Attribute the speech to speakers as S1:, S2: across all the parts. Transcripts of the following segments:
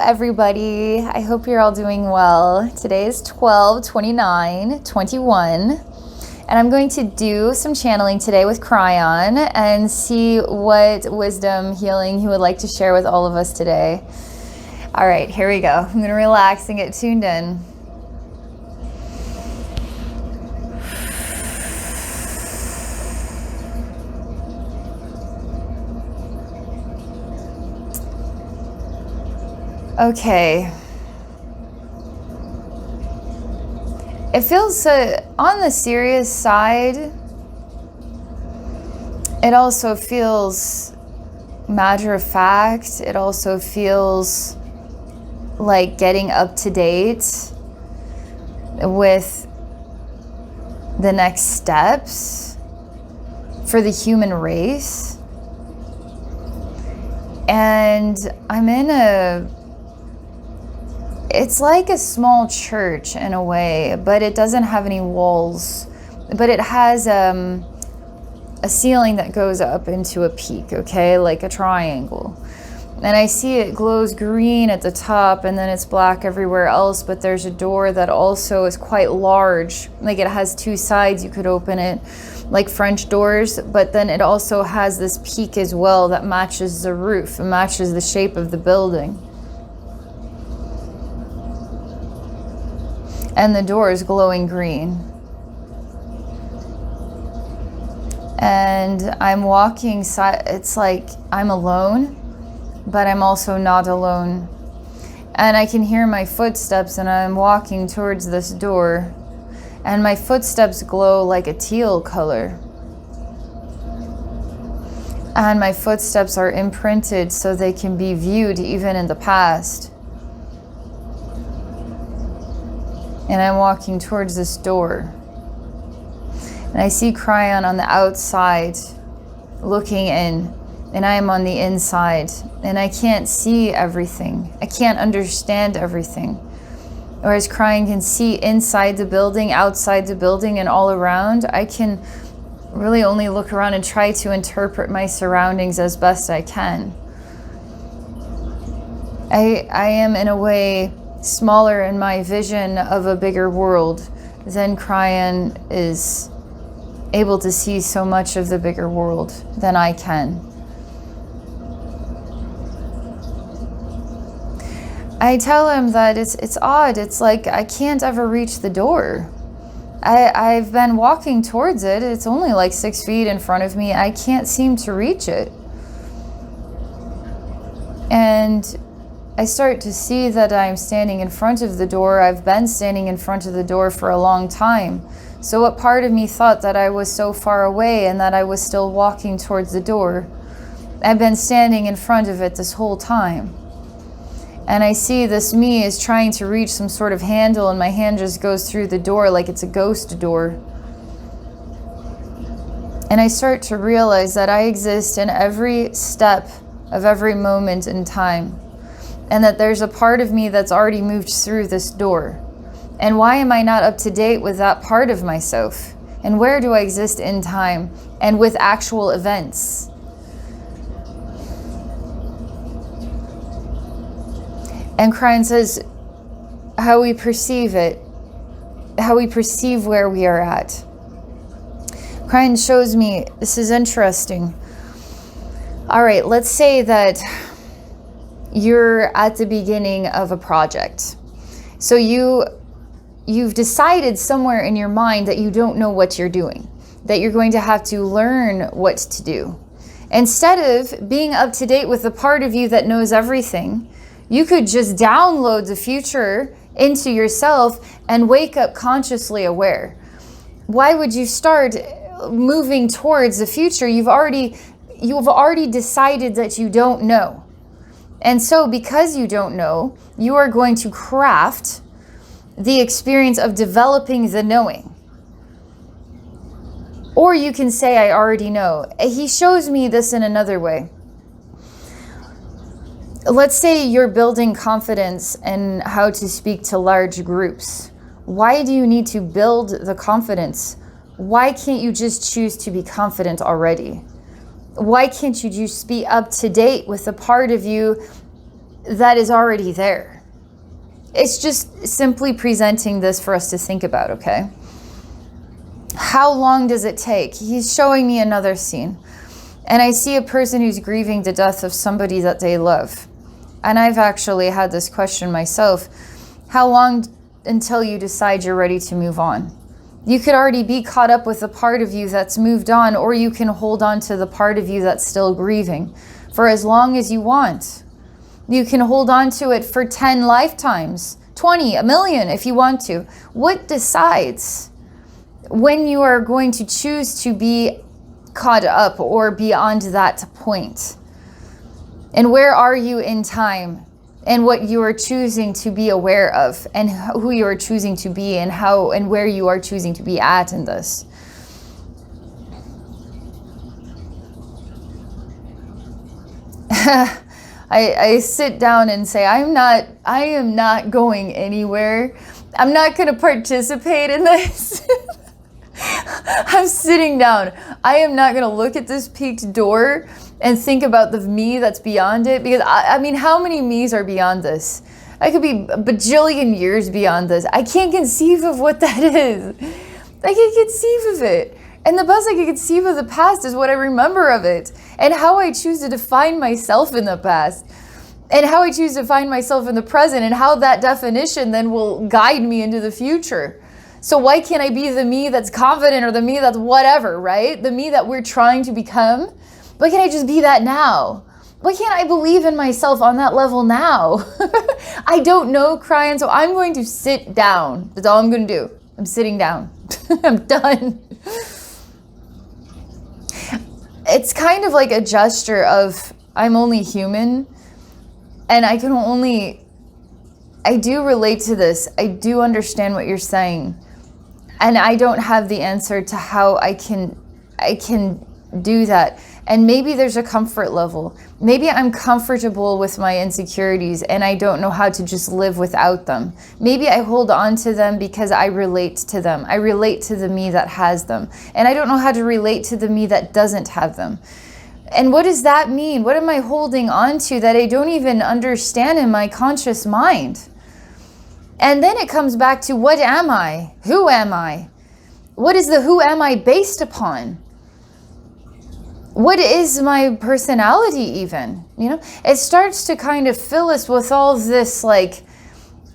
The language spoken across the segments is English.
S1: everybody. I hope you're all doing well. Today is 12/29/21, and I'm going to do some channeling today with Kryon and see what wisdom, healing he would like to share with all of us today. All right, here we go. I'm going to relax and get tuned in. Okay. It feels on the serious side. It also feels matter of fact. It also feels like getting up to date with the next steps for the human race. And I'm in it's like a small church in a way, but it doesn't have any walls, but it has a ceiling that goes up into a peak, okay, like a triangle. And I see it glows green at the top and then it's black everywhere else, but there's a door that also is quite large, like it has two sides. You could open it like French doors, but then it also has this peak as well that matches the roof, it matches the shape of the building. And the door is glowing green. And I'm walking, it's like I'm alone, but I'm also not alone. And I can hear my footsteps and I'm walking towards this door. And my footsteps glow like a teal color. And my footsteps are imprinted so they can be viewed even in the past. And I'm walking towards this door. And I see Kryon on the outside looking in, and I am on the inside. And I can't see everything. I can't understand everything. Whereas Kryon can see inside the building, outside the building, and all around, I can really only look around and try to interpret my surroundings as best I can. I am in a way smaller in my vision of a bigger world than Kryon is able to see so much of the bigger world than I can. I tell him that it's odd. It's like I can't ever reach the door. I've been walking towards it. It's only like 6 feet in front of me. I can't seem to reach it. And I start to see that I'm standing in front of the door. I've been standing in front of the door for a long time. So what part of me thought that I was so far away and that I was still walking towards the door? I've been standing in front of it this whole time. And I see this me is trying to reach some sort of handle and my hand just goes through the door like it's a ghost door. And I start to realize that I exist in every step of every moment in time. And that there's a part of me that's already moved through this door. And why am I not up to date with that part of myself? And where do I exist in time and with actual events? And Kryon says, how we perceive it, how we perceive where we are at. Kryon shows me, this is interesting. All right, let's say that you're at the beginning of a project. So you've decided somewhere in your mind that you don't know what you're doing, that you're going to have to learn what to do. Instead of being up to date with the part of you that knows everything, you could just download the future into yourself and wake up consciously aware. Why would you start moving towards the future? You've already decided that you don't know. And so because you don't know, you are going to craft the experience of developing the knowing. Or you can say, I already know. He shows me this in another way. Let's say you're building confidence in how to speak to large groups. Why do you need to build the confidence? Why can't you just choose to be confident already? Why can't you just be up to date with the part of you that is already there. It's just simply presenting this for us to think about, okay? How long does it take? He's showing me another scene. And I see a person who's grieving the death of somebody that they love. And I've actually had this question myself. How long until you decide you're ready to move on? You could already be caught up with the part of you that's moved on, or you can hold on to the part of you that's still grieving for as long as you want. You can hold on to it for 10 lifetimes, 20, a million if you want to. What decides when you are going to choose to be caught up or beyond that point? And where are you in time, and what you are choosing to be aware of, and who you are choosing to be, and how and where you are choosing to be at in this? I sit down and say, I am not going anywhere. I'm not going to participate in this. I'm sitting down. I am not going to look at this peaked door and think about the me that's beyond it, because I mean, how many me's are beyond this? I could be a bajillion years beyond this. I can't conceive of what that is. I can't conceive of it. And the best I can conceive of the past is what I remember of it, and how I choose to define myself in the past, and how I choose to define myself in the present, and how that definition then will guide me into the future. So why can't I be the me that's confident, or the me that's whatever, right? The me that we're trying to become? Why can't I just be that now? Why can't I believe in myself on that level now? I don't know, Kryon, so I'm going to sit down. That's all I'm going to do. I'm sitting down. I'm done. It's kind of like a gesture of, I'm only human, and I do relate to this. I do understand what you're saying. And I don't have the answer to how I can do that. And maybe there's a comfort level. Maybe I'm comfortable with my insecurities and I don't know how to just live without them. Maybe I hold on to them because I relate to them. I relate to the me that has them. And I don't know how to relate to the me that doesn't have them. And what does that mean? What am I holding on to that I don't even understand in my conscious mind? And then it comes back to, what am I? Who am I? What is the who am I based upon? What is my personality even? You know, it starts to kind of fill us with all this, like,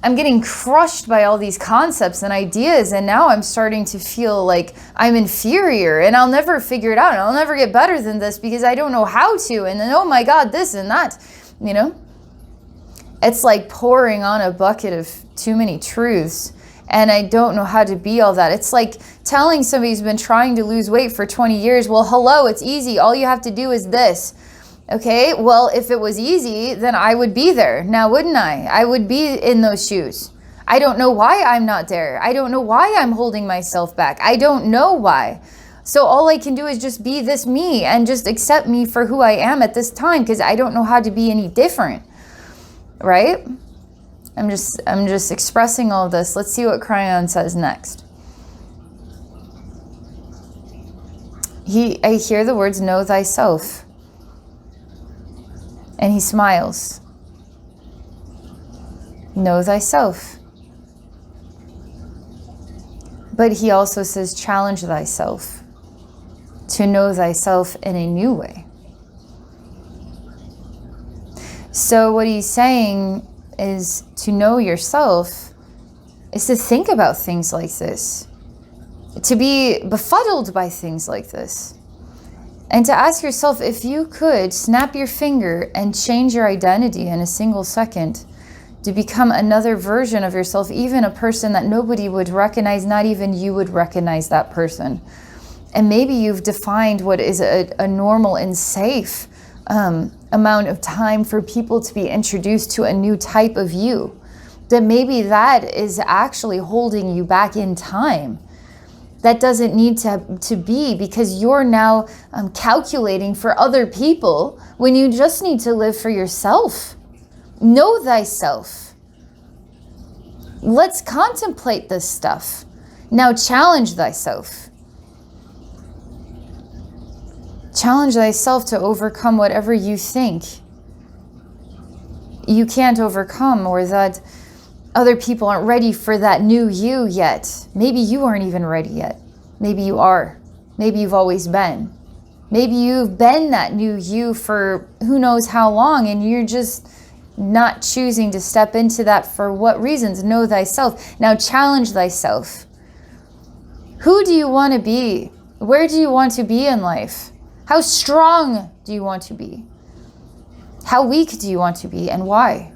S1: I'm getting crushed by all these concepts and ideas, and now I'm starting to feel like I'm inferior and I'll never figure it out and I'll never get better than this because I don't know how to, and then, oh my God, this and that, you know? It's like pouring on a bucket of too many truths, and I don't know how to be all that. It's like telling somebody who's been trying to lose weight for 20 years, well, hello, it's easy. All you have to do is this. Okay, well, if it was easy, then I would be there now, wouldn't I? I would be in those shoes. I don't know why I'm not there. I don't know why I'm holding myself back. I don't know why. So all I can do is just be this me and just accept me for who I am at this time, because I don't know how to be any different, right? I'm just expressing all this. Let's see what Kryon says next. I hear the words, know thyself. And he smiles. Know thyself. But he also says, challenge thyself to know thyself in a new way. So what he's saying is, to know yourself is to think about things like this, to be befuddled by things like this, and to ask yourself, if you could snap your finger and change your identity in a single second to become another version of yourself, even a person that nobody would recognize, not even you would recognize that person. And maybe you've defined what is a normal and safe amount of time for people to be introduced to a new type of you, that maybe that is actually holding you back in time. That doesn't need to be, because you're now calculating for other people when you just need to live for yourself. Know thyself. Let's contemplate this stuff. Now challenge thyself. Challenge thyself to overcome whatever you think you can't overcome, or that other people aren't ready for that new you yet. Maybe you aren't even ready yet. Maybe you are. Maybe you've always been. Maybe you've been that new you for who knows how long, and you're just not choosing to step into that. For what reasons? Know thyself. Now challenge thyself. Who do you want to be? Where do you want to be in life? How strong do you want to be? How weak do you want to be, and why?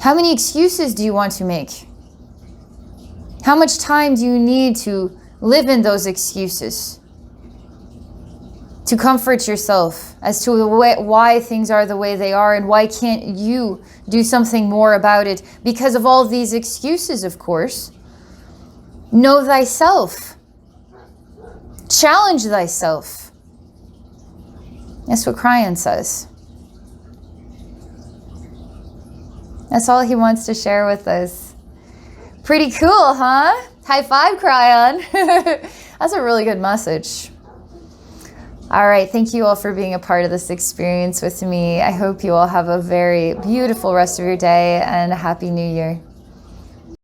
S1: How many excuses do you want to make? How much time do you need to live in those excuses? To comfort yourself as to why things are the way they are, and why can't you do something more about it because of all these excuses, of course. Know thyself. Challenge thyself. That's what Kryon says. That's all he wants to share with us. Pretty cool, huh? High five, Kryon. That's a really good message. All right, thank you all for being a part of this experience with me. I hope you all have a very beautiful rest of your day and a happy new year.